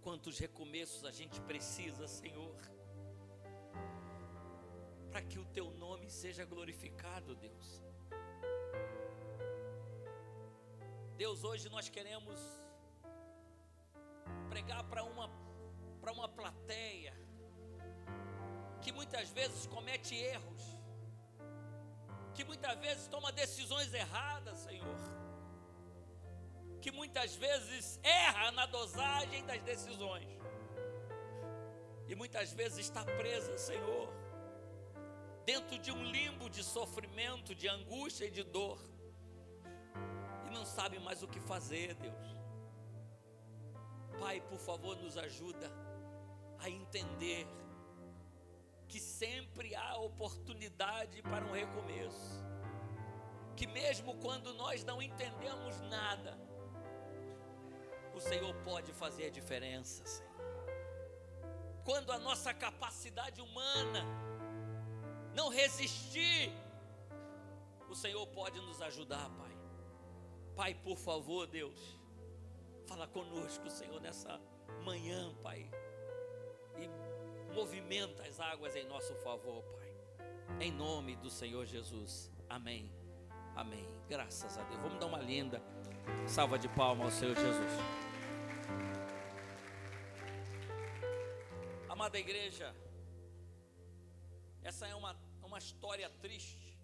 Quantos recomeços a gente precisa, Senhor, para que o Teu nome seja glorificado, Deus. Deus, hoje nós queremos pregar para uma plateia que muitas vezes comete erros, que muitas vezes toma decisões erradas, Senhor, que muitas vezes erra na dosagem das decisões, e muitas vezes está presa, Senhor, dentro de um limbo de sofrimento, de angústia e de dor, e não sabe mais o que fazer, Deus. Pai, por favor, nos ajuda a entender que sempre há oportunidade para um recomeço, que mesmo quando nós não entendemos nada, o Senhor pode fazer a diferença, Senhor. Quando a nossa capacidade humana não resistir, o Senhor pode nos ajudar, Pai. Pai, por favor, Deus, fala conosco, Senhor, nessa manhã, Pai, e movimenta as águas em nosso favor, Pai, em nome do Senhor Jesus, amém, amém, graças a Deus. Vamos dar uma linda salva de palmas ao Senhor Jesus. Amada igreja, essa é uma história triste,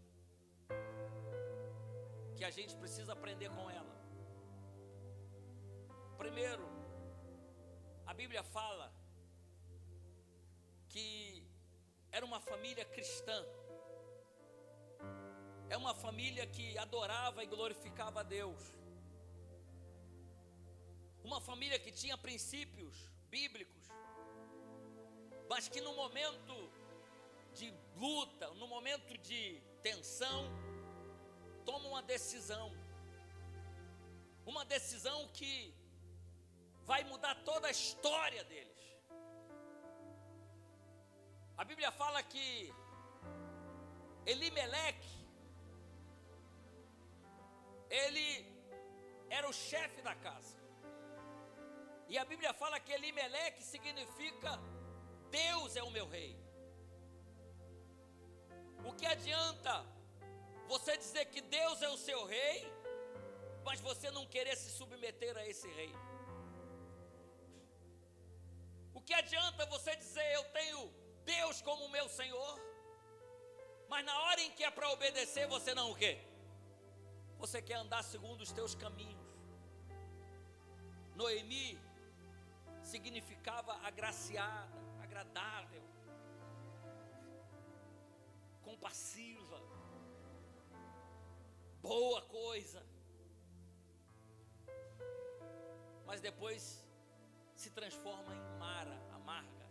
que a gente precisa aprender com ela. Primeiro, a Bíblia fala que era uma família cristã, é uma família que adorava e glorificava a Deus, uma família que tinha princípios bíblicos, mas que no momento de luta, no momento de tensão, toma uma decisão que vai mudar toda a história deles. A Bíblia fala que Elimeleque, ele era o chefe da casa, e a Bíblia fala que Elimeleque significa Deus é o meu rei. O que adianta você dizer que Deus é o seu rei, mas você não querer se submeter a esse rei? O que adianta você dizer eu tenho Deus como meu Senhor, mas na hora em que é para obedecer você não o quê? Você quer andar segundo os teus caminhos. Noemi significava agraciada, agradável, compassiva, boa coisa, mas depois se transforma em Mara, amarga.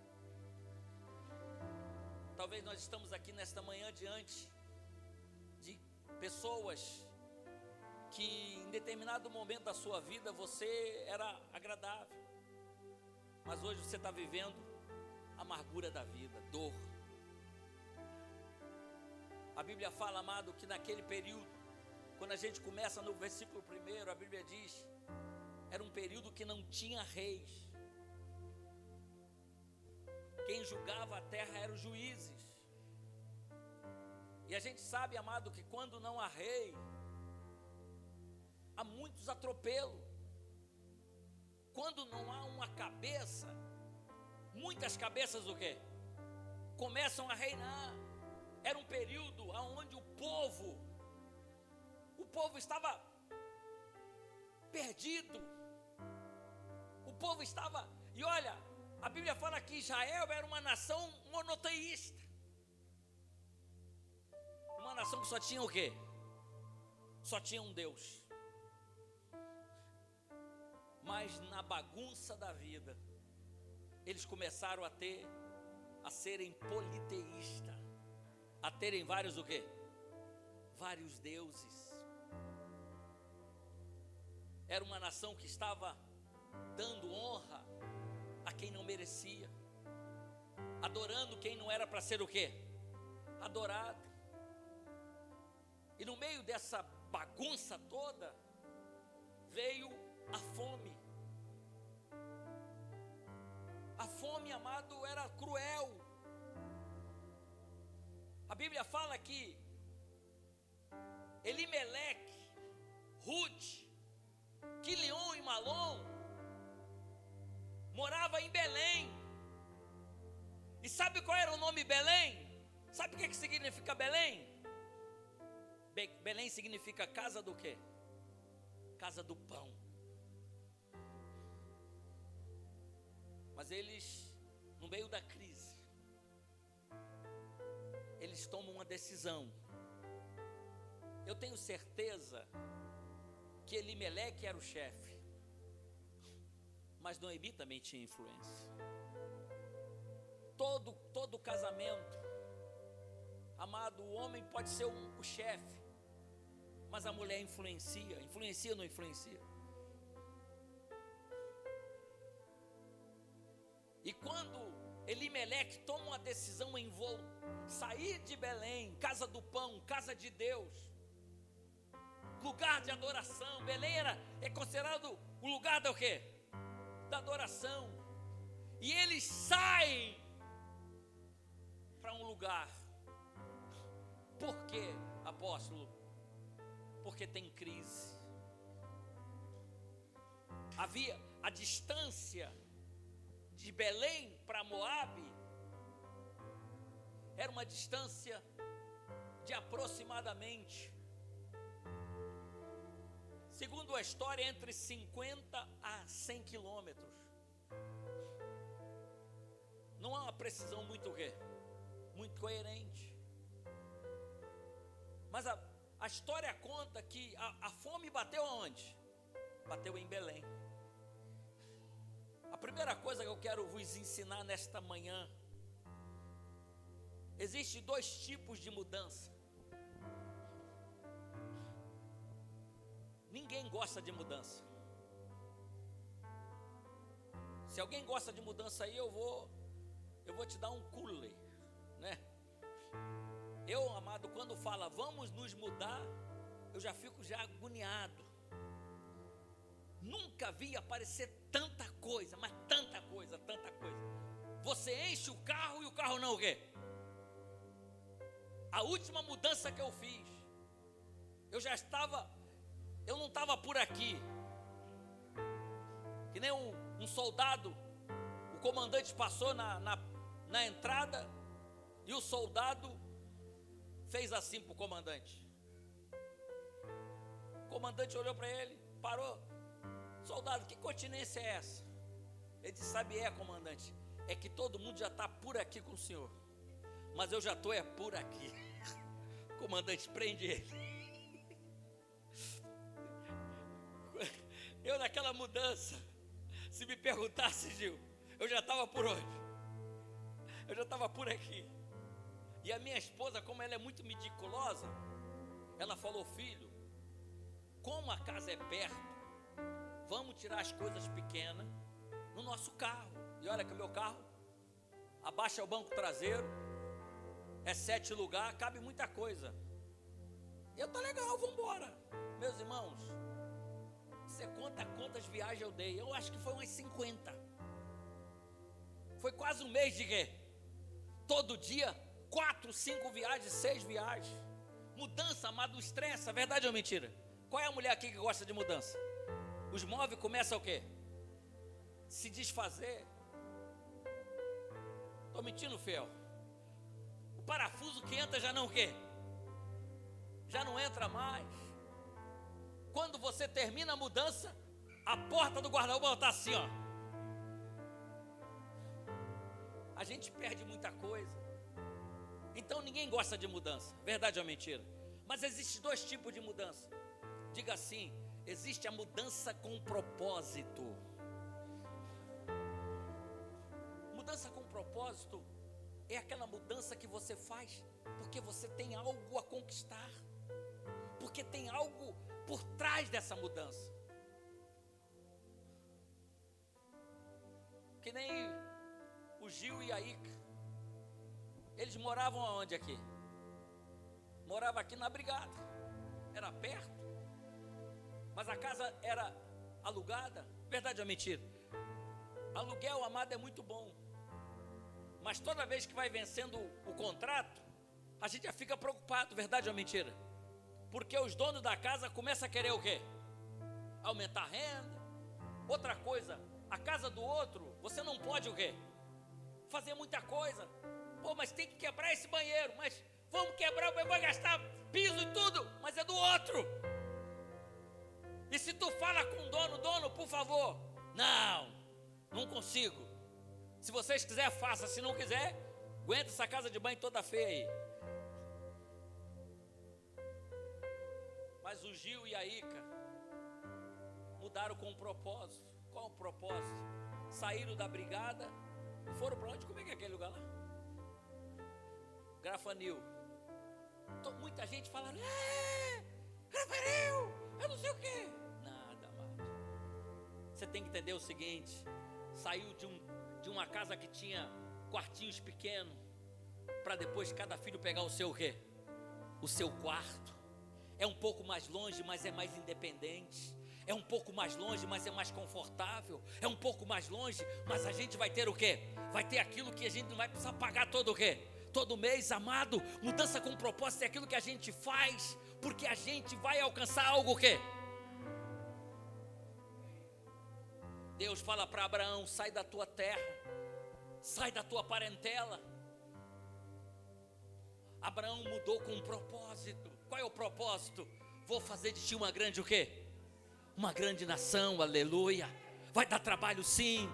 Talvez nós estamos aqui nesta manhã diante de pessoas que em determinado momento da sua vida você era agradável, mas hoje você está vivendo a amargura da vida, dor. A Bíblia fala, amado, que naquele período, quando a gente começa no versículo 1, a Bíblia diz, era um período que não tinha reis. Quem julgava a terra eram os juízes. E a gente sabe, amado, que quando não há rei, há muitos atropelos. Quando não há uma cabeça, muitas cabeças o quê? Começam a reinar. Era um período onde o povo estava perdido. O povo estava, e olha, a Bíblia fala que Israel era uma nação monoteísta. Uma nação que só tinha o quê? Só tinha um Deus. Mas na bagunça da vida, eles começaram a serem politeístas, a terem vários o quê? Vários deuses. Era uma nação que estava dando honra a quem não merecia, adorando quem não era para ser o quê? Adorado. E no meio dessa bagunça toda, veio a fome. passado era cruel. A Bíblia fala que Elimeleque, Ruth, Quilion e Malom morava em Belém. E sabe qual era o nome Belém? Sabe o que significa Belém? Belém significa casa do quê? Casa do pão. Mas eles, no meio da crise, eles tomam uma decisão. Eu tenho certeza que Elimeleque era o chefe, mas Noemi também tinha influência. Todo casamento, amado, o homem pode ser o chefe, mas a mulher influencia ou não influencia? E quando Elimeleque toma uma decisão em voo, sair de Belém, casa do pão, casa de Deus, lugar de adoração. Belém é considerado o lugar do quê? Da adoração. E eles saem para um lugar. Por quê, apóstolo? Porque tem crise. Havia a distância de Belém para Moabe, era uma distância de aproximadamente, segundo a história, entre 50 a 100 quilômetros. Não há uma precisão muito coerente. Mas a história conta que a fome bateu aonde? Bateu em Belém. A primeira coisa que eu quero vos ensinar nesta manhã: existem dois tipos de mudança. Ninguém gosta de mudança. Se alguém gosta de mudança aí, eu vou te dar um cooler, né? Eu, amado, quando fala vamos nos mudar, eu já fico agoniado. Nunca vi aparecer tanta coisa, mas tanta coisa. Você enche o carro e o carro não o quê? A última mudança que eu fiz, eu não estava por aqui, que nem um soldado, o comandante passou na entrada, e o soldado fez assim para o comandante. O comandante olhou para ele, parou. Soldado, que continência é essa? Ele disse, sabe, comandante, é que todo mundo já está por aqui com o senhor, mas eu já estou por aqui. Comandante, prende ele. Eu naquela mudança, se me perguntasse, Gil, eu já estava por onde? Eu já estava por aqui. E a minha esposa, como ela é muito meticulosa, ela falou, filho, como a casa é perto, vamos tirar as coisas pequenas no nosso carro. E olha que o meu carro, abaixa o banco traseiro, é 7 lugares, cabe muita coisa. Eu tá legal, vamos embora. Meus irmãos, você conta quantas viagens eu dei? Eu acho que foi umas 50. Foi quase um mês de quê? Todo dia, 4, 5 viagens, 6 viagens. Mudança, amado, estressa, verdade ou mentira? Qual é a mulher aqui que gosta de mudança? Os móveis começam o quê? Se desfazer. Estou mentindo, fiel? O parafuso que entra já não o quê? Já não entra mais. Quando você termina a mudança, a porta do guarda-roupa está assim, ó. A gente perde muita coisa. Então ninguém gosta de mudança, verdade ou mentira? Mas existem dois tipos de mudança. Diga assim, existe a mudança com propósito. Mudança com propósito é aquela mudança que você faz porque você tem algo a conquistar, porque tem algo por trás dessa mudança. Que nem o Gil e a Ica, eles moravam aonde aqui? Morava aqui na Brigada, era perto, mas a casa era alugada, verdade ou mentira? Aluguel, amado, é muito bom, Mas toda vez que vai vencendo o contrato, a gente já fica preocupado, verdade ou mentira? Porque os donos da casa começam a querer o quê? Aumentar a renda. Outra coisa, a casa do outro, você não pode o quê? Fazer muita coisa. Pô, mas tem que quebrar esse banheiro, mas vamos quebrar, vai gastar piso e tudo, mas é do outro. E se tu fala com o dono, por favor, não consigo. Se vocês quiserem, faça, se não quiser, aguenta essa casa de banho toda feia aí. Mas o Gil e a Ica mudaram com um propósito. Qual o propósito? Saíram da brigada e foram para onde? Como é que é aquele lugar lá? Grafanil. Muita gente falando, Grafanil, eu não sei o quê. Nada, amado. Você tem que entender o seguinte: saiu de uma casa que tinha quartinhos pequenos, para depois cada filho pegar o seu o quê? O seu quarto. É um pouco mais longe, mas é mais independente. É um pouco mais longe, mas é mais confortável. É um pouco mais longe, mas a gente vai ter o quê? Vai ter aquilo que a gente não vai precisar pagar todo o quê? Todo mês, amado. Mudança com propósito é aquilo que a gente faz, porque a gente vai alcançar algo o quê? Deus fala para Abraão: sai da tua terra, sai da tua parentela. Abraão mudou com um propósito. Qual é o propósito? Vou fazer de ti uma grande o quê? Uma grande nação, aleluia. Vai dar trabalho sim,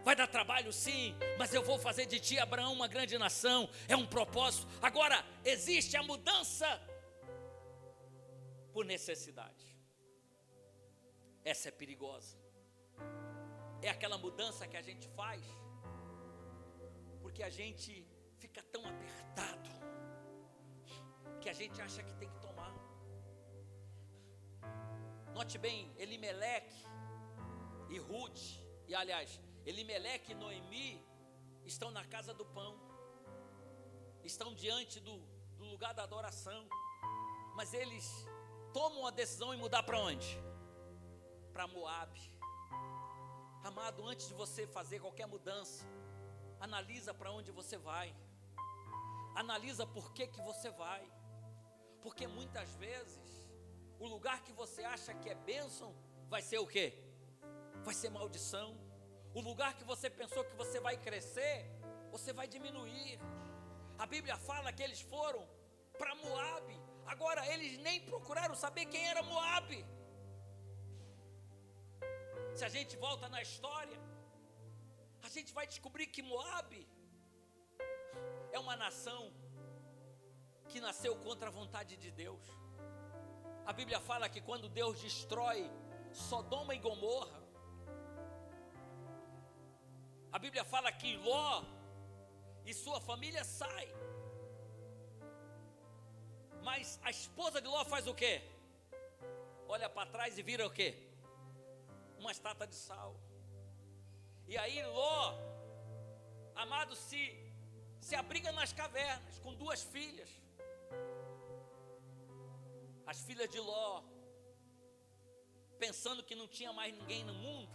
vai dar trabalho sim, mas eu vou fazer de ti, Abraão, uma grande nação. É um propósito. Agora, existe a mudança por necessidade. Essa é perigosa. É aquela mudança que a gente faz porque a gente fica tão apertado que a gente acha que tem que tomar. Note bem, Elimeleque e Ruth, e aliás, Elimeleque e Noemi estão na casa do pão, estão diante do lugar da adoração, mas eles tomam a decisão em mudar para onde? Para Moabe. Amado, antes de você fazer qualquer mudança, analisa para onde você vai, analisa por que você vai, porque muitas vezes o lugar que você acha que é bênção vai ser o quê? Vai ser maldição. O lugar que você pensou que você vai crescer, você vai diminuir. A Bíblia fala que eles foram para Moabe. Agora eles nem procuraram saber quem era Moabe. Se a gente volta na história, a gente vai descobrir que Moabe é uma nação que nasceu contra a vontade de Deus. A Bíblia fala que quando Deus destrói Sodoma e Gomorra, a Bíblia fala que Ló e sua família saem. Mas a esposa de Ló faz o quê? Olha para trás e vira o quê? Uma estátua de sal. E aí Ló, amado, se abriga nas cavernas com duas filhas. As filhas de Ló, pensando que não tinha mais ninguém no mundo,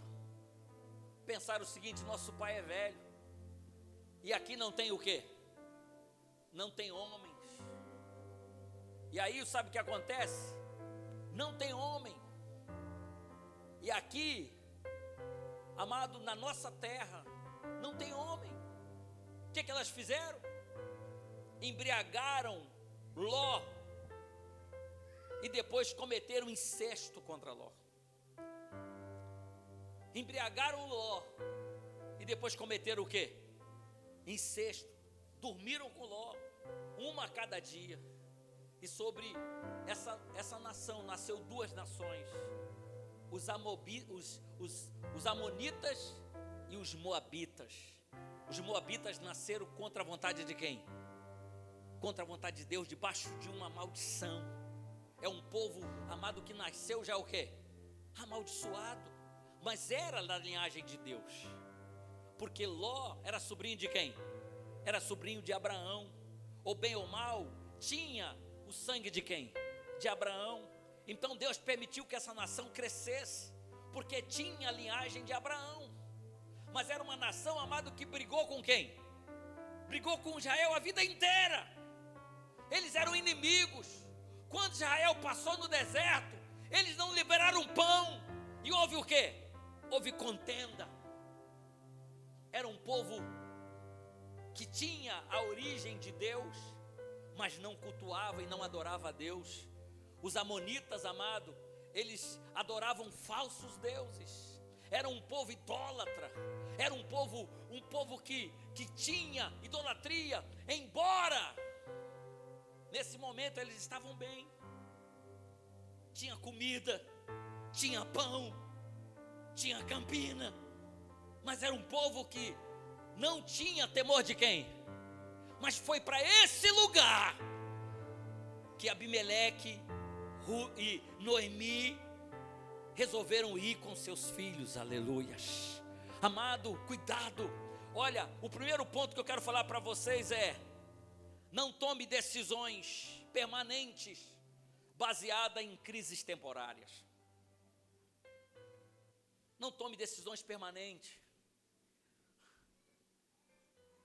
pensaram o seguinte: nosso pai é velho, e aqui não tem o quê? Não tem homens. E aí sabe o que acontece? Não tem homem. E aqui, amado, na nossa terra, não tem homem. O que elas fizeram? Embriagaram Ló e depois cometeram incesto contra Ló. Embriagaram Ló e depois cometeram o quê? Incesto. Dormiram com Ló, uma a cada dia. E sobre essa nação nasceu duas nações: os amonitas e os moabitas. Os moabitas nasceram contra a vontade de quem? Contra a vontade de Deus, debaixo de uma maldição. É um povo, amado, que nasceu já o quê? Amaldiçoado. Mas era da linhagem de Deus, porque Ló era sobrinho de quem? Era sobrinho de Abraão. Ou bem ou mal, tinha o sangue de quem? De Abraão. Então Deus permitiu que essa nação crescesse, porque tinha a linhagem de Abraão. Mas era uma nação, amado, que brigou com quem? brigou com Israel a vida inteira. Eles eram inimigos. Quando Israel passou no deserto, eles não liberaram pão. E houve o quê? Houve contenda. Era um povo que tinha a origem de Deus, mas não cultuava e não adorava a Deus. Os amonitas, amado, eles adoravam falsos deuses. Era um povo idólatra. Era um povo que tinha idolatria. Embora nesse momento eles estavam bem, tinha comida, tinha pão, tinha campina, mas era um povo que não tinha temor de quem? Mas foi para esse lugar que Abimeleque e Noemi resolveram ir com seus filhos. Aleluias. Amado, cuidado. Olha, o primeiro ponto que eu quero falar para vocês é: não tome decisões permanentes baseadas em crises temporárias. Não tome decisões permanentes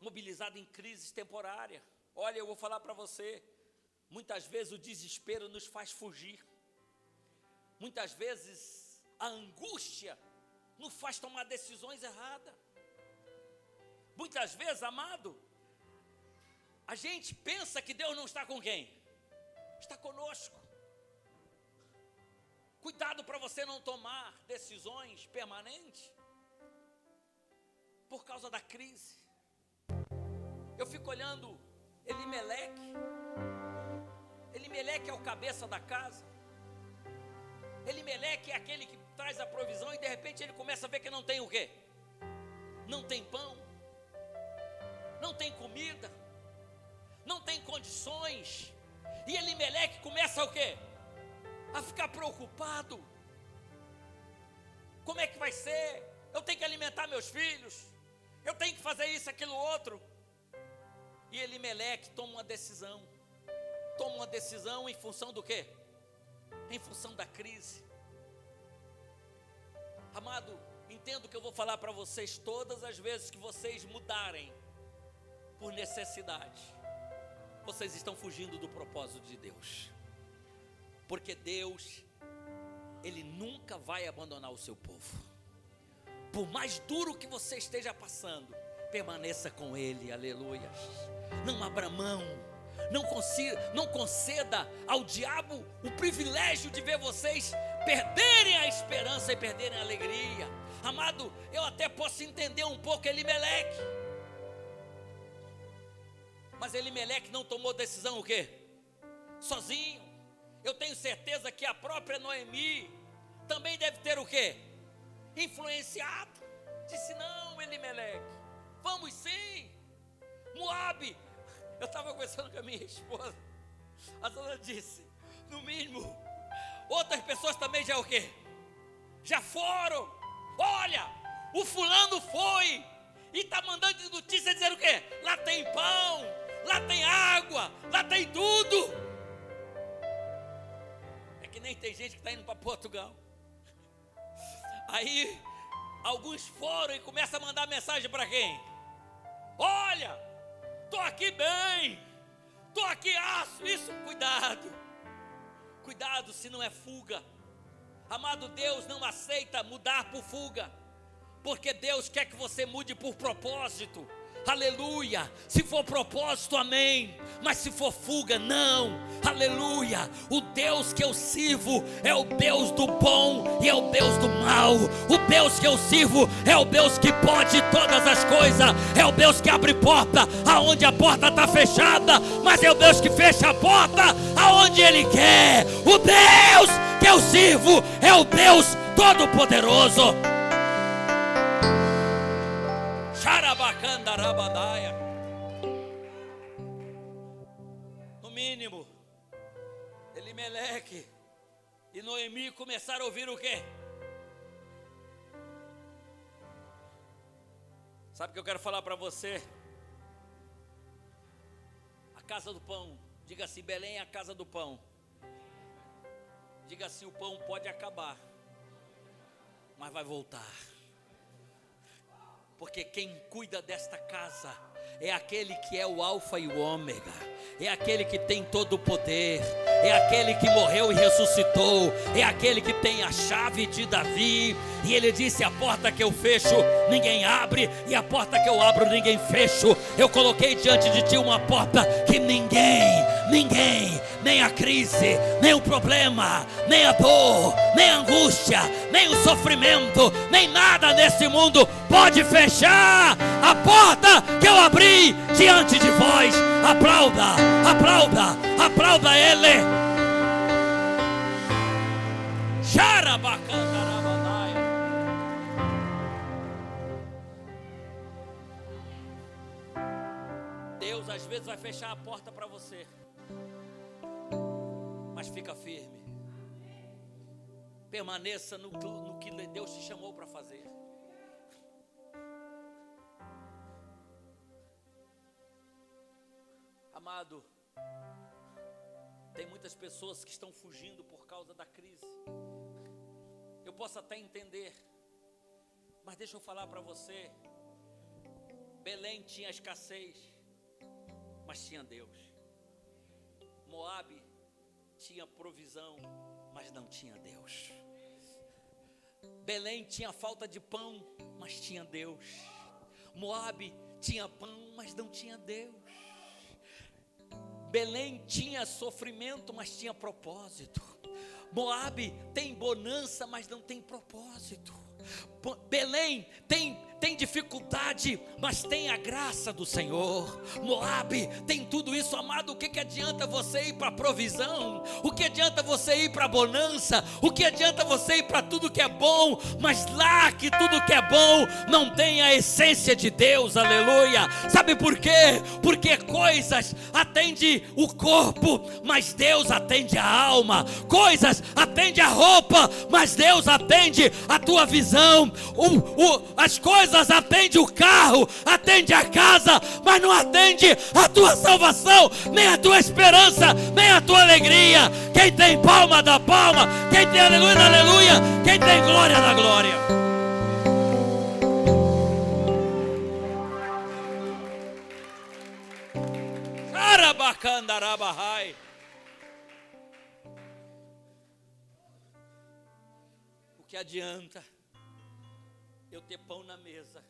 mobilizado em crises temporárias. Olha, eu vou falar para você, muitas vezes o desespero nos faz fugir. Muitas vezes a angústia nos faz tomar decisões erradas. Muitas vezes, amado, a gente pensa que Deus não está com quem? Está conosco. Cuidado para você não tomar decisões permanentes por causa da crise. Eu fico olhando Elimeleque. Elimeleque é o cabeça da casa. Elimeleque é aquele que traz a provisão e de repente ele começa a ver que não tem o quê? Não tem pão, não tem comida, não tem condições. E Elimeleque começa o quê? A ficar preocupado. Como é que vai ser? Eu tenho que alimentar meus filhos, eu tenho que fazer isso, aquilo, outro. E Elimeleque toma uma decisão. Toma uma decisão em função do quê? Em função da crise. Amado, entendo que eu vou falar para vocês todas as vezes que vocês mudarem por necessidade, vocês estão fugindo do propósito de Deus. Porque Deus, Ele nunca vai abandonar o seu povo. Por mais duro que você esteja passando, permaneça com Ele, aleluia. Não abra mão, não conceda ao diabo o privilégio de ver vocês perderem a esperança e perderem a alegria. Amado, eu até posso entender um pouco Elimeleque, mas Elimeleque não tomou decisão o quê? Sozinho. Eu tenho certeza que a própria Noemi também deve ter o quê? Influenciado. Disse: não, Elimeleque, vamos sim. Moabe, eu estava conversando com a minha esposa, a dona disse, no mínimo, outras pessoas também já o quê? Já foram. Olha, o fulano foi e está mandando de notícia dizendo o quê? Lá tem pão, lá tem água, lá tem tudo. É que nem tem gente que está indo para Portugal. Aí, alguns foram e começam a mandar mensagem para quem? Olha, estou aqui bem, estou aqui, isso, cuidado se não é fuga. Amado, Deus não aceita mudar por fuga, porque Deus quer que você mude por propósito. Aleluia. Se for propósito, amém. Mas se for fuga, não. Aleluia. O Deus que eu sirvo é o Deus do bom e é o Deus do mal. O Deus que eu sirvo é o Deus que pode todas as coisas. É o Deus que abre porta aonde a porta está fechada, mas é o Deus que fecha a porta aonde Ele quer. O Deus que eu sirvo é o Deus Todo-Poderoso. No mínimo, Elimeleque e Noemi começaram a ouvir o quê? Sabe o que eu quero falar para você? A casa do pão. Diga assim: Belém é a casa do pão. Diga assim: o pão pode acabar, mas vai voltar. Porque quem cuida desta casa é aquele que é o alfa e o ômega, é aquele que tem todo o poder, é aquele que morreu e ressuscitou, é aquele que tem a chave de Davi. E ele disse: a porta que eu fecho, ninguém abre, e a porta que eu abro, ninguém fecha. Eu coloquei diante de ti uma porta que ninguém, nem a crise, nem o problema, nem a dor, nem a angústia, nem o sofrimento, nem nada nesse mundo pode fechar a porta que eu abri diante de vós. Aplauda, aplauda, aplauda Ele. Deus às vezes vai fechar a porta para você, mas fica firme. Permaneça no que Deus te chamou para fazer. Amado, tem muitas pessoas que estão fugindo por causa da crise. Eu posso até entender, mas deixa eu falar para você. Belém tinha escassez, mas tinha Deus. Moabe tinha provisão, mas não tinha Deus. Belém tinha falta de pão, mas tinha Deus. Moabe tinha pão, mas não tinha Deus. Belém tinha sofrimento, mas tinha propósito. Moabe tem bonança, mas não tem propósito. Belém tem dificuldade, mas tem a graça do Senhor. Moabe tem tudo isso, amado. O que adianta você ir para a provisão? O que adianta você ir para a bonança? O que adianta você ir para tudo que é bom, mas lá que tudo que é bom não tem a essência de Deus? Aleluia. Sabe por quê? Porque coisas atende o corpo, mas Deus atende a alma. Coisas atende a roupa, mas Deus atende a tua visão. As coisas atende o carro, atende a casa, mas não atende a tua salvação, nem a tua esperança, nem a tua alegria. Quem tem palma dá palma, quem tem aleluia dá aleluia, quem tem glória dá glória. Arabacandarabahai. O que adianta eu ter pão na mesa,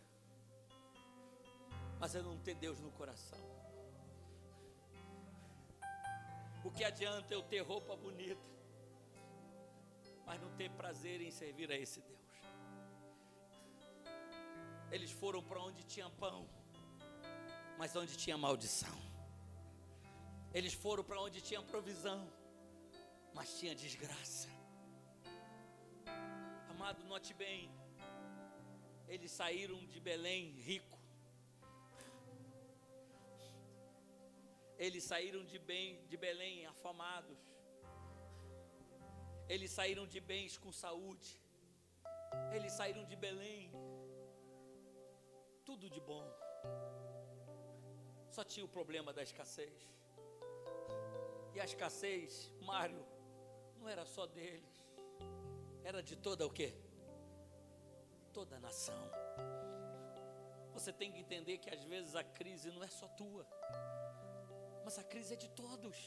mas eu não ter Deus no coração? O que adianta eu ter roupa bonita, mas não ter prazer em servir a esse Deus? Eles foram para onde tinha pão, mas onde tinha maldição. Eles foram para onde tinha provisão, mas tinha desgraça. Amado, note bem. Eles saíram de Belém rico. Eles saíram de Belém afamados. Eles saíram de bens com saúde. Eles saíram de Belém tudo de bom. Só tinha o problema da escassez. E a escassez, Mário, não era só deles. Era de toda o quê? Toda a nação. Você tem que entender que às vezes a crise não é só tua, mas a crise é de todos.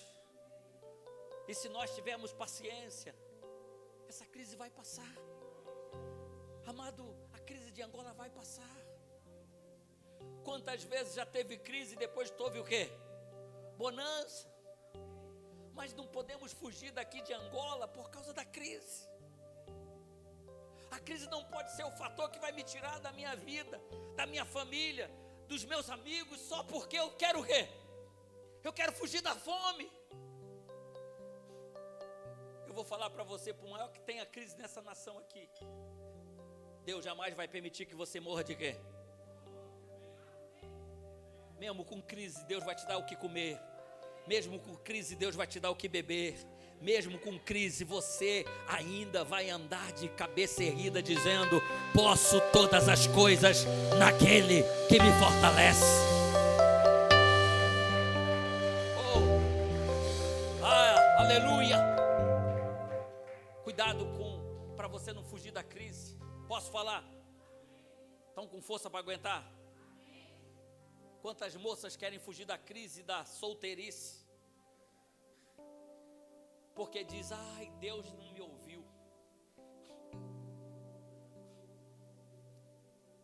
E se nós tivermos paciência, essa crise vai passar. Amado, a crise de Angola vai passar. Quantas vezes já teve crise e depois teve o quê? Bonança. Mas não podemos fugir daqui de Angola por causa da crise. A crise não pode ser o fator que vai me tirar da minha vida, da minha família, dos meus amigos, só porque eu quero o quê? Eu quero fugir da fome. Eu vou falar para você, por maior que tenha crise nessa nação aqui, Deus jamais vai permitir que você morra de quê? Mesmo com crise, Deus vai te dar o que comer. Mesmo com crise, Deus vai te dar o que beber. Mesmo com crise, você ainda vai andar de cabeça erguida, dizendo: posso todas as coisas naquele que me fortalece. Aleluia. Cuidado para você não fugir da crise. Posso falar? Estão com força para aguentar? Quantas moças querem fugir da crise da solteirice? Porque diz, ai, Deus não me ouviu.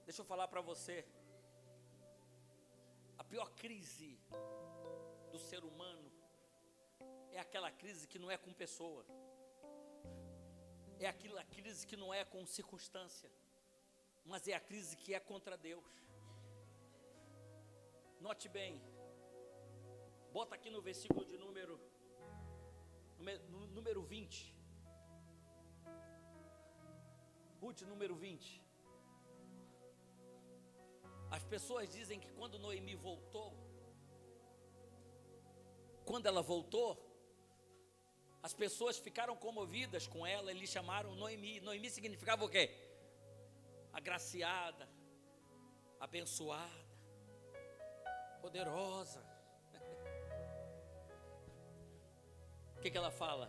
Deixa eu falar para você. A pior crise do ser humano é aquela crise que não é com pessoa. É aquela crise que não é com circunstância. Mas é a crise que é contra Deus. Note bem. Bota aqui no versículo de número 20. Ruth, número 20. As pessoas dizem que quando Noemi voltou, quando ela voltou, as pessoas ficaram comovidas com ela e lhe chamaram Noemi. Noemi significava o quê? Agraciada, abençoada, poderosa. O que ela fala?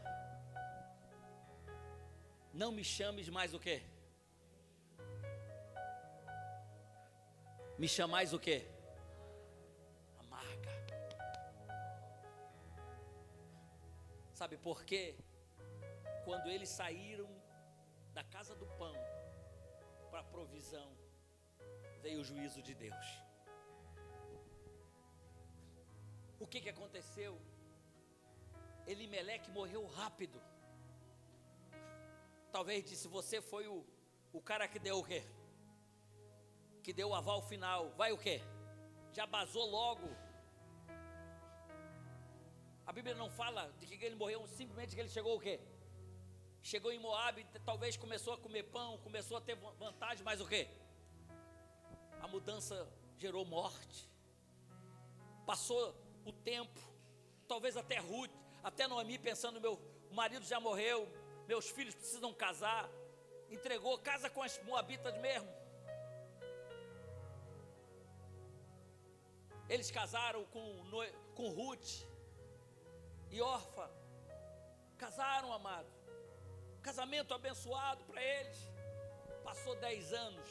Não me chames mais o quê? Me chamais o quê? Amarga. Sabe por quê? Quando eles saíram da casa do pão para a provisão, veio o juízo de Deus. O que aconteceu? Elimeleque morreu rápido. Talvez disse, você foi o cara que deu o quê? Que deu o aval final. Vai o quê? Já basou logo. A Bíblia não fala de que ele morreu, simplesmente que ele chegou o quê? Chegou em Moabe, talvez começou a comer pão, começou a ter vantagem, mas o quê? A mudança gerou morte. Passou o tempo, talvez até Ruth, até Noemi pensando, meu marido já morreu, meus filhos precisam casar, entregou, casa com as moabitas mesmo. Eles casaram com Ruth e Orfa, casaram, amado, casamento abençoado para eles. Passou 10 anos,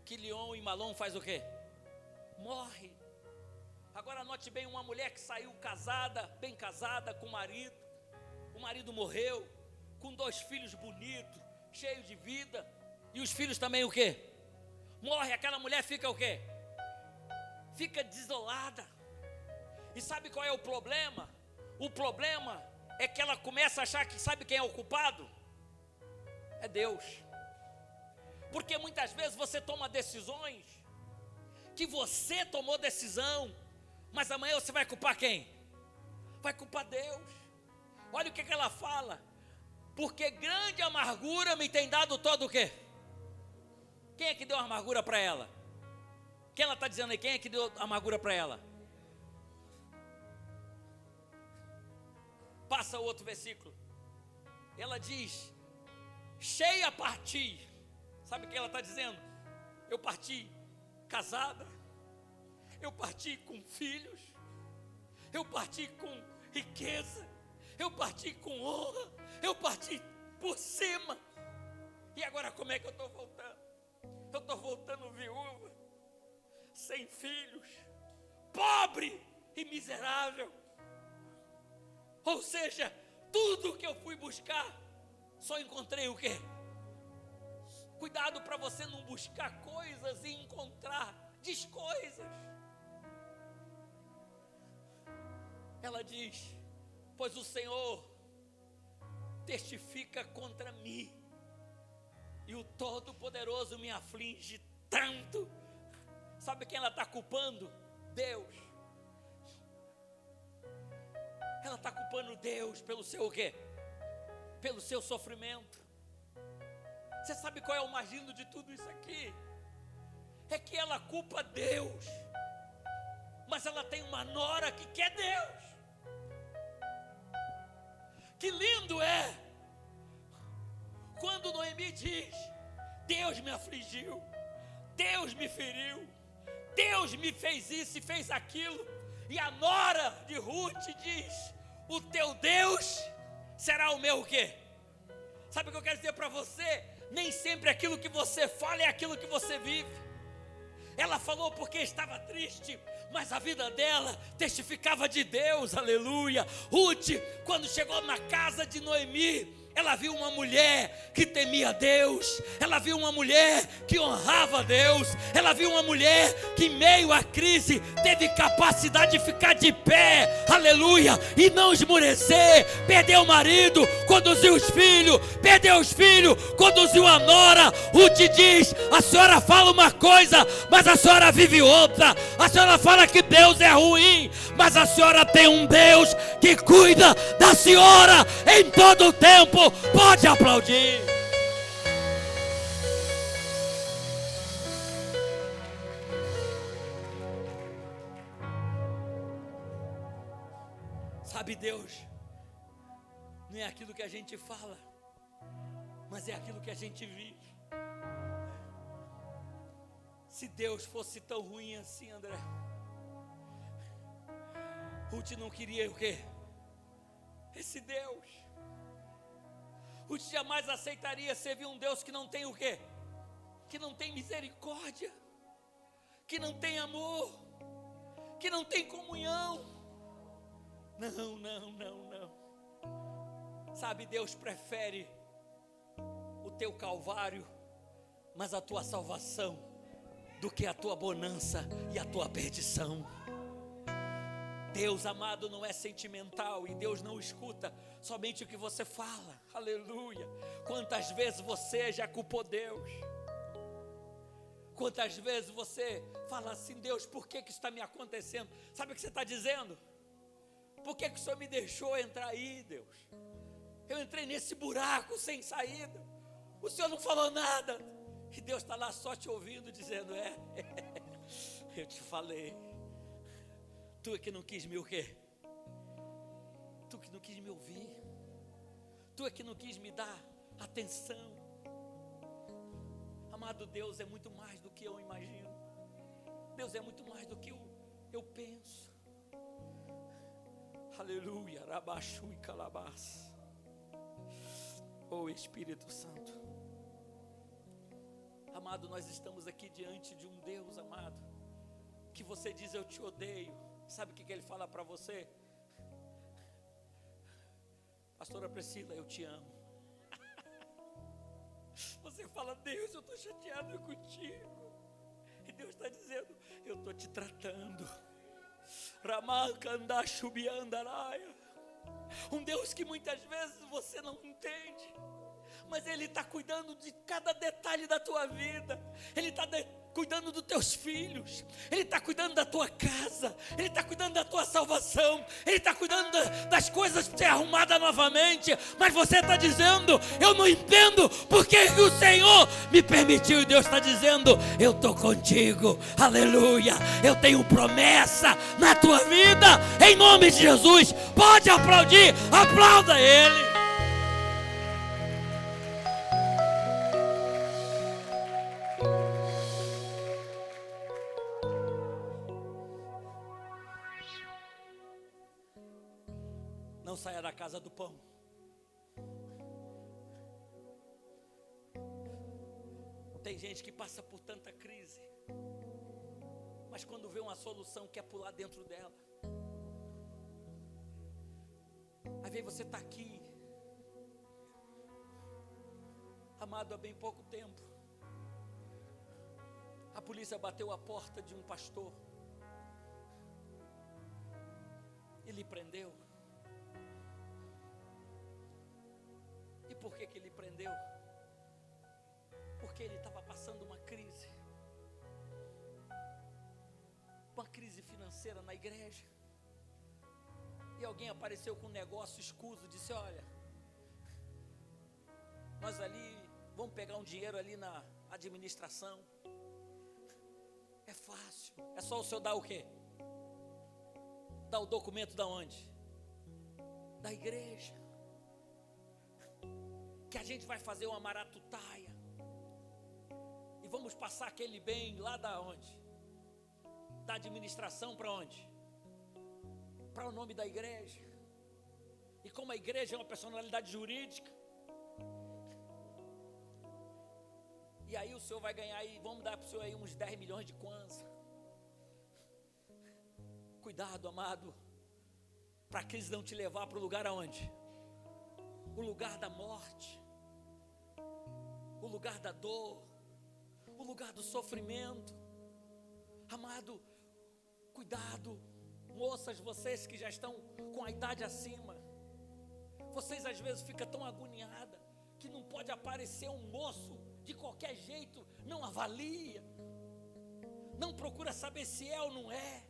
Quilion e Malom faz o quê? Morre. Agora note bem, uma mulher que saiu casada, bem casada com o marido morreu, com 2 filhos bonitos, cheios de vida, e os filhos também o quê? Morre, aquela mulher fica o quê? Fica desolada. E sabe qual é o problema? O problema é que ela começa a achar que sabe quem é o culpado? É Deus. Porque muitas vezes você toma decisões que você tomou decisão, mas amanhã você vai culpar quem? Vai culpar Deus. Olha o que ela fala. Porque grande amargura me tem dado todo o quê? Quem é que deu amargura para ela? Quem ela está dizendo aí? Quem é que deu amargura para ela? Passa o outro versículo. Ela diz, cheia parti. Sabe o que ela está dizendo? Eu parti casada, eu parti com filhos, eu parti com riqueza, eu parti com honra, eu parti por cima. E agora como é que eu estou voltando? Eu estou voltando viúva, sem filhos, pobre e miserável. Ou seja, tudo que eu fui buscar, só encontrei o quê? Cuidado para você não buscar coisas e encontrar descoisas. Ela diz, pois o Senhor testifica contra mim, e o Todo-Poderoso me aflige tanto. Sabe quem ela está culpando? Deus. Ela está culpando Deus pelo seu o quê? Pelo seu sofrimento. Você sabe qual é o mais lindo de tudo isso aqui? É que ela culpa Deus, mas ela tem uma nora que quer Deus. Que lindo é quando Noemi diz, Deus me afligiu, Deus me feriu, Deus me fez isso e fez aquilo. E a nora de Ruth diz, o teu Deus será o meu o quê? Sabe o que eu quero dizer para você? Nem sempre aquilo que você fala é aquilo que você vive. Ela falou porque estava triste, mas a vida dela testificava de Deus, aleluia. Ruth, quando chegou na casa de Noemi, ela viu uma mulher que temia Deus, ela viu uma mulher que honrava Deus, ela viu uma mulher que em meio à crise teve capacidade de ficar de pé, aleluia, e não esmorecer. Perdeu o marido, conduziu os filhos, perdeu os filhos, conduziu a nora. Ruth diz: a senhora fala uma coisa, mas a senhora vive outra. A senhora fala que Deus é ruim, mas a senhora tem um Deus que cuida da senhora em todo o tempo. Pode aplaudir. Sabe, Deus não é aquilo que a gente fala, mas é aquilo que a gente vive. Se Deus fosse tão ruim assim, André, Ruth não queria o quê? Esse Deus. Ruth jamais aceitaria servir um Deus que não tem o quê? Que não tem misericórdia, que não tem amor, que não tem comunhão. Não. Sabe, Deus prefere o teu calvário, mas a tua salvação, do que a tua bonança e a tua perdição. Deus, amado, não é sentimental, e Deus não escuta somente o que você fala, aleluia. Quantas vezes você já culpou Deus? Quantas vezes você fala assim: Deus, por que isso está me acontecendo? Sabe o que você está dizendo? Por que o Senhor me deixou entrar aí, Deus? Eu entrei nesse buraco sem saída, o Senhor não falou nada, e Deus está lá só te ouvindo, dizendo: eu te falei. Tu é que não quis me o quê? Tu que não quis me ouvir. Tu é que não quis me dar atenção. Amado, Deus é muito mais do que eu imagino. Deus é muito mais do que eu penso. Aleluia. Rabaxu e calabás. Oh Espírito Santo. Amado, nós estamos aqui diante de um Deus, amado, que você diz: eu te odeio. Sabe o que ele fala para você? Pastora Priscila, eu te amo. Você fala: Deus, eu estou chateado contigo. E Deus está dizendo: eu estou te tratando. Um Deus que muitas vezes você não entende, mas Ele está cuidando de cada detalhe da tua vida. Ele está cuidando dos teus filhos, Ele está cuidando da tua casa, Ele está cuidando da tua salvação, Ele está cuidando das coisas para ser arrumada novamente. Mas você está dizendo: eu não entendo porque o Senhor me permitiu. E Deus está dizendo: eu estou contigo, aleluia. Eu tenho promessa na tua vida, em nome de Jesus. Pode aplaudir, aplauda Ele. Não saia da casa do pão. Tem gente que passa por tanta crise, mas quando vê uma solução quer pular dentro dela. Às vezes você está aqui, amado, há bem pouco tempo a polícia bateu a porta de um pastor e lhe prendeu. E por que ele prendeu? Porque ele estava passando uma crise financeira na igreja. E alguém apareceu com um negócio escuso, disse: olha, nós ali vamos pegar um dinheiro ali na administração. É fácil, é só o senhor dar o quê? Dar o documento da onde? Da igreja. Que a gente vai fazer uma maracutaia e vamos passar aquele bem lá da onde? Da administração para onde? Para o nome da igreja. E como a igreja é uma personalidade jurídica, E aí o senhor vai ganhar aí, vamos dar para o senhor aí uns 10 milhões de kwanza. Cuidado, amado, para que eles não te levar para o lugar aonde? O lugar da morte, o lugar da dor, o lugar do sofrimento. Amado, cuidado, moças, vocês que já estão com a idade acima, vocês às vezes ficam tão agoniadas, que não pode aparecer um moço de qualquer jeito, não avalia, não procura saber se é ou não é,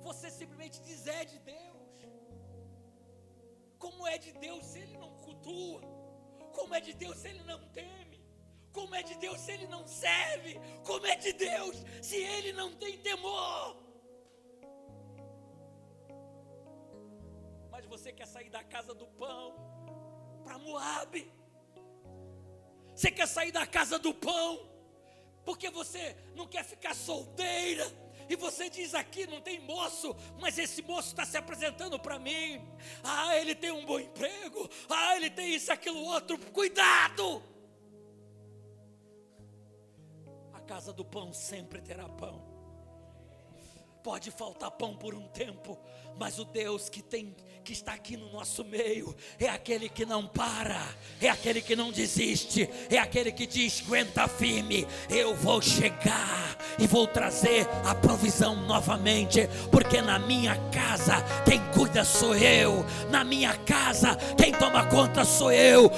você simplesmente diz é de Deus. Como é de Deus se ele não cultua? Como é de Deus se ele não teme? Como é de Deus se ele não serve? Como é de Deus se ele não tem temor? Mas você quer sair da casa do pão para Moabe? Você quer sair da casa do pão porque você não quer ficar solteira? E você diz aqui, não tem moço, mas esse moço está se apresentando para mim. Ah, ele tem um bom emprego. Ah, ele tem isso, aquilo, outro. Cuidado! A casa do pão sempre terá pão. Pode faltar pão por um tempo, mas o Deus que está aqui no nosso meio é aquele que não para, é aquele que não desiste, é aquele que diz: aguenta firme, eu vou chegar e vou trazer a provisão novamente, porque na minha casa quem cuida sou eu, na minha casa quem toma conta sou eu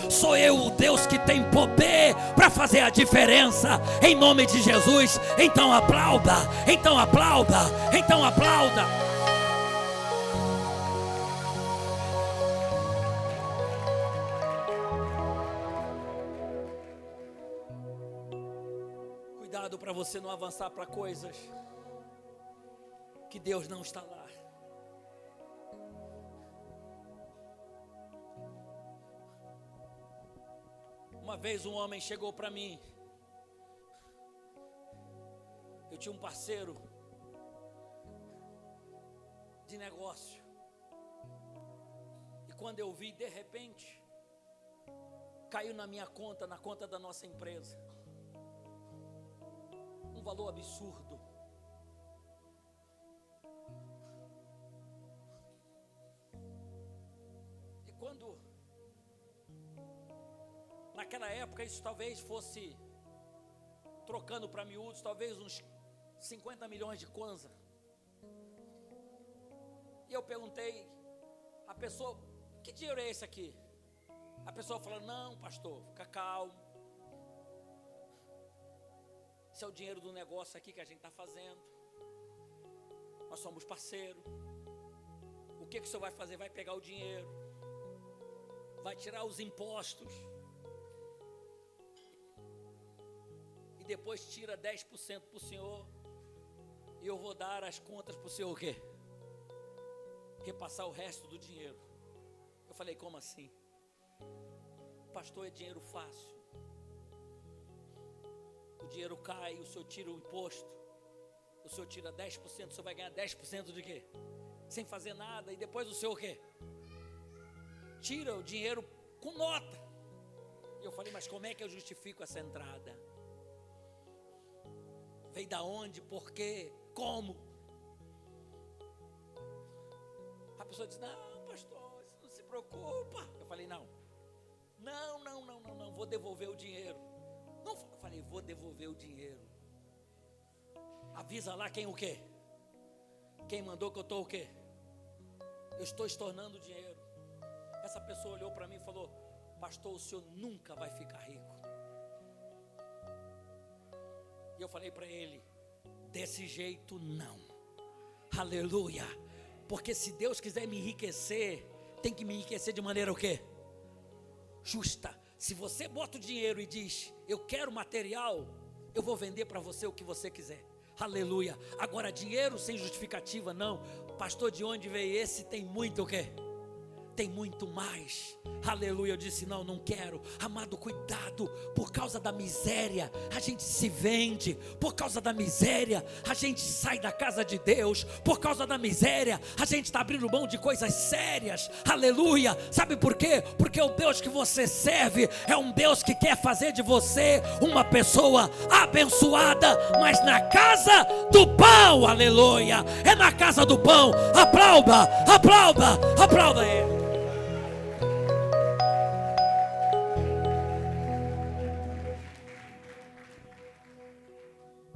o Deus que tem poder para fazer a diferença, em nome de Jesus. Então aplauda, então aplauda, então aplauda. Cuidado para você não avançar para coisas que Deus não está lá. Uma vez um homem chegou para mim. Eu tinha um parceiro de negócio, e quando eu vi, de repente caiu na minha conta, na conta da nossa empresa, um valor absurdo. E quando naquela época isso talvez fosse, trocando para miúdos, talvez uns 50 milhões de kwanza. E eu perguntei a pessoa: que dinheiro é esse aqui? A pessoa falou: não, pastor, fica calmo, esse é o dinheiro do negócio aqui que a gente está fazendo, nós somos parceiros. O que o senhor vai fazer? Vai pegar o dinheiro, vai tirar os impostos e depois tira 10% para o senhor, e eu vou dar as contas para o senhor o quê? Repassar o resto do dinheiro. Eu falei: como assim? Pastor, é dinheiro fácil. O dinheiro cai, o senhor tira o imposto, o senhor tira 10%, o senhor vai ganhar 10% de quê? Sem fazer nada, e depois o senhor o quê? Tira o dinheiro com nota. E eu falei: mas como é que eu justifico essa entrada? Veio da onde? Por quê? Como? A pessoa diz: não, pastor, não se preocupa. Eu falei: não, vou devolver o dinheiro. Não, eu falei: vou devolver o dinheiro. Avisa lá quem o quê? Quem mandou que eu estou o quê? Eu estou estornando o dinheiro. Essa pessoa olhou para mim e falou: pastor, o senhor nunca vai ficar rico. E eu falei para ele: desse jeito não. Aleluia. Porque se Deus quiser me enriquecer, tem que me enriquecer de maneira o quê? Justa. Se você bota o dinheiro e diz: eu quero material, eu vou vender para você o que você quiser. Aleluia. Agora dinheiro sem justificativa não. Pastor, de onde veio esse? Tem muito o quê? tem muito mais. Aleluia. Eu disse: não, não quero. Amado, cuidado. Por causa da miséria a gente se vende. Por causa da miséria a gente sai da casa de Deus. Por causa da miséria a gente está abrindo mão de coisas sérias. Aleluia. Sabe por quê? Porque o Deus que você serve é um Deus que quer fazer de você uma pessoa abençoada, mas na casa do pão. Aleluia. É na casa do pão. Aplauda, aplauda, aplauda Ele.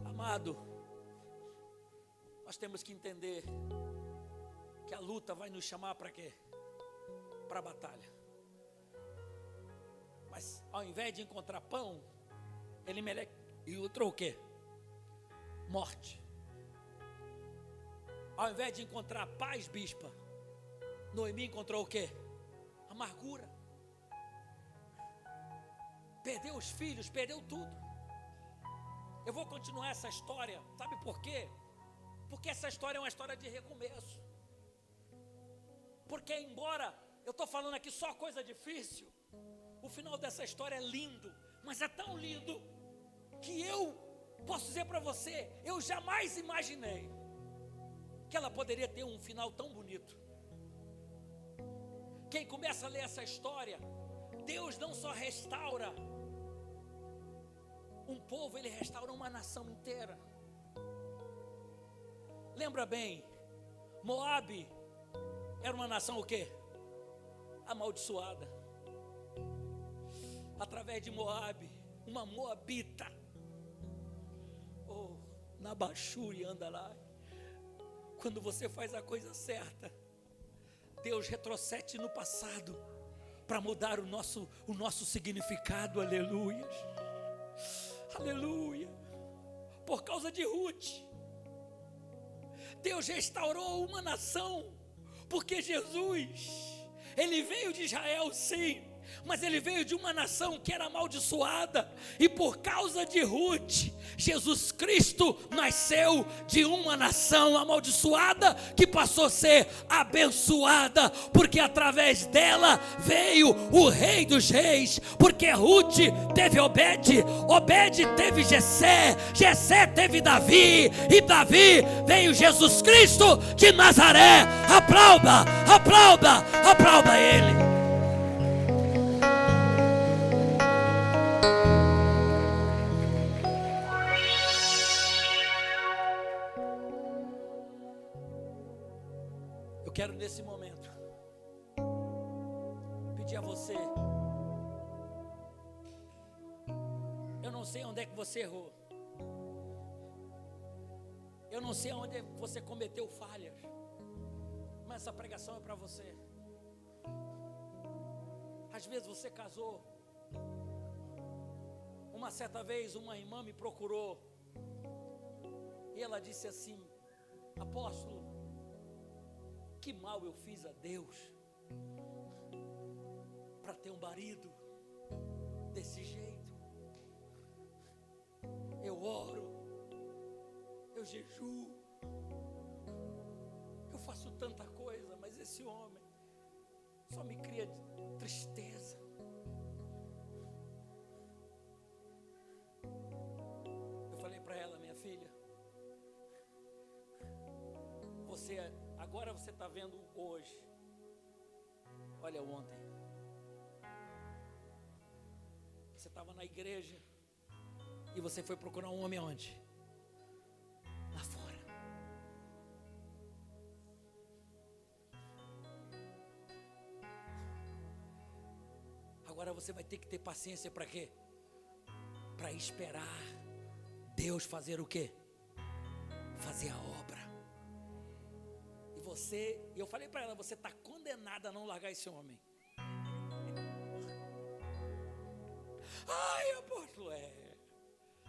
Amado, nós temos que entender que a luta vai nos chamar para quê? Para a batalha. Mas ao invés de encontrar pão, Elimelec encontrou o quê? Morte. Ao invés de encontrar paz, bispa, Noemi encontrou o quê? Amargura. Perdeu os filhos, perdeu tudo. Eu vou continuar essa história, sabe por quê? Porque essa história é uma história de recomeço. Porque embora eu estou falando aqui só coisa difícil, o final dessa história é lindo, mas é tão lindo que eu posso dizer para você, eu jamais imaginei que ela poderia ter um final tão bonito. Quem começa a ler essa história, Deus não só restaura um povo, Ele restaura uma nação inteira. Lembra bem, Moabe era uma nação o quê? Amaldiçoada. Através de Moabe, uma moabita, Nabachuri anda lá. Quando você faz a coisa certa, Deus retrocede no passado para mudar o nosso significado. Aleluia, aleluia. Por causa de Ruth, Deus restaurou uma nação, porque Jesus, Ele veio de Israel sim, mas Ele veio de uma nação que era amaldiçoada, e por causa de Ruth, Jesus Cristo nasceu de uma nação amaldiçoada, que passou a ser abençoada, porque através dela veio o Rei dos Reis, porque Ruth teve Obed, Obed teve Jessé, Jessé teve Davi, e Davi veio Jesus Cristo de Nazaré. Aplauda, aplauda, aplauda Ele. Quero nesse momento pedir a você, eu não sei onde é que você errou, eu não sei onde você cometeu falhas, mas essa pregação é para você. Às vezes você casou, uma certa vez uma irmã me procurou e ela disse assim: apóstolo, que mal eu fiz a Deus para ter um marido desse jeito. Eu oro, eu jejuo, eu faço tanta coisa, mas esse homem só me cria tristeza. Eu falei para ela: minha filha, agora você está vendo hoje, olha ontem, você estava na igreja e você foi procurar um homem onde? Lá fora. Agora você vai ter que ter paciência para quê? Para esperar Deus fazer o quê? Fazer a obra. Eu falei para ela: você está condenada a não largar esse homem. Ai, apóstolo,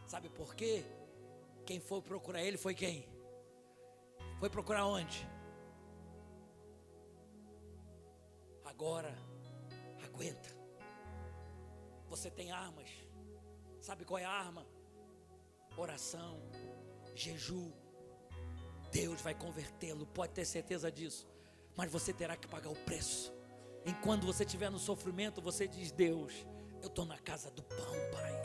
sabe por quê? Quem foi procurar ele foi quem? Foi procurar onde? Agora, aguenta. Você tem armas. Sabe qual é a arma? Oração, jejum. Deus vai convertê-lo, pode ter certeza disso, mas você terá que pagar o preço. Enquanto você estiver no sofrimento, você diz: Deus, eu estou na casa do pão, Pai.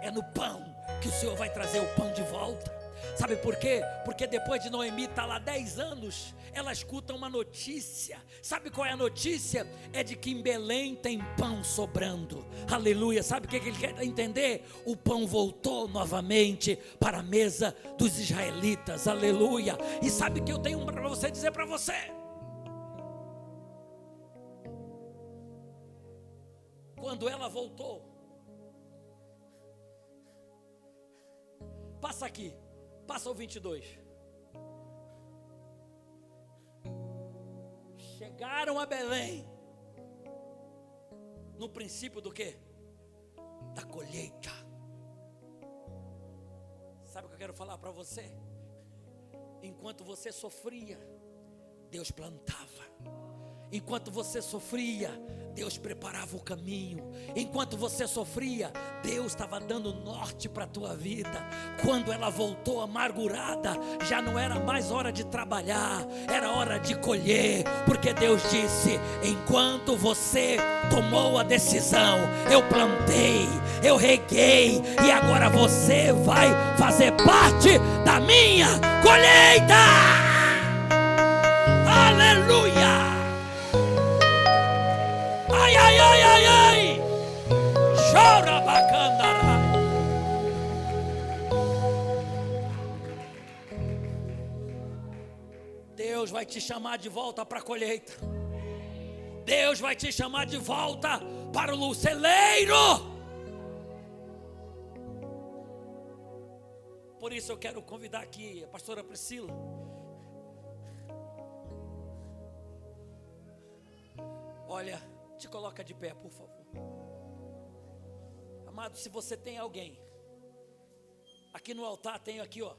É no pão que o Senhor vai trazer o pão de volta. Sabe por quê? Porque depois de Noemi estar lá 10 anos, ela escuta uma notícia. Sabe qual é a notícia? É de que em Belém tem pão sobrando. Aleluia. Sabe o que ele quer entender? O pão voltou novamente para a mesa dos israelitas. Aleluia. E sabe o que eu tenho para você dizer para você? Quando ela voltou, passa aqui, passa o 22. Chegaram a Belém, no princípio do quê? Da colheita. Sabe o que eu quero falar para você? Enquanto você sofria, Deus plantava. Enquanto você sofria, Deus preparava o caminho. Enquanto você sofria, Deus estava dando norte para a tua vida. Quando ela voltou amargurada, já não era mais hora de trabalhar, era hora de colher. Porque Deus disse: enquanto você tomou a decisão, eu plantei, eu reguei, e agora você vai fazer parte da minha colheita. Aleluia! Ai, ai, ai, ai, ai! Chora, bacana! Deus vai te chamar de volta para a colheita. Deus vai te chamar de volta para o celeiro. Por isso eu quero convidar aqui a pastora Priscila. Olha, te coloca de pé, por favor. Amado, se você tem alguém, aqui no altar tenho aqui, ó,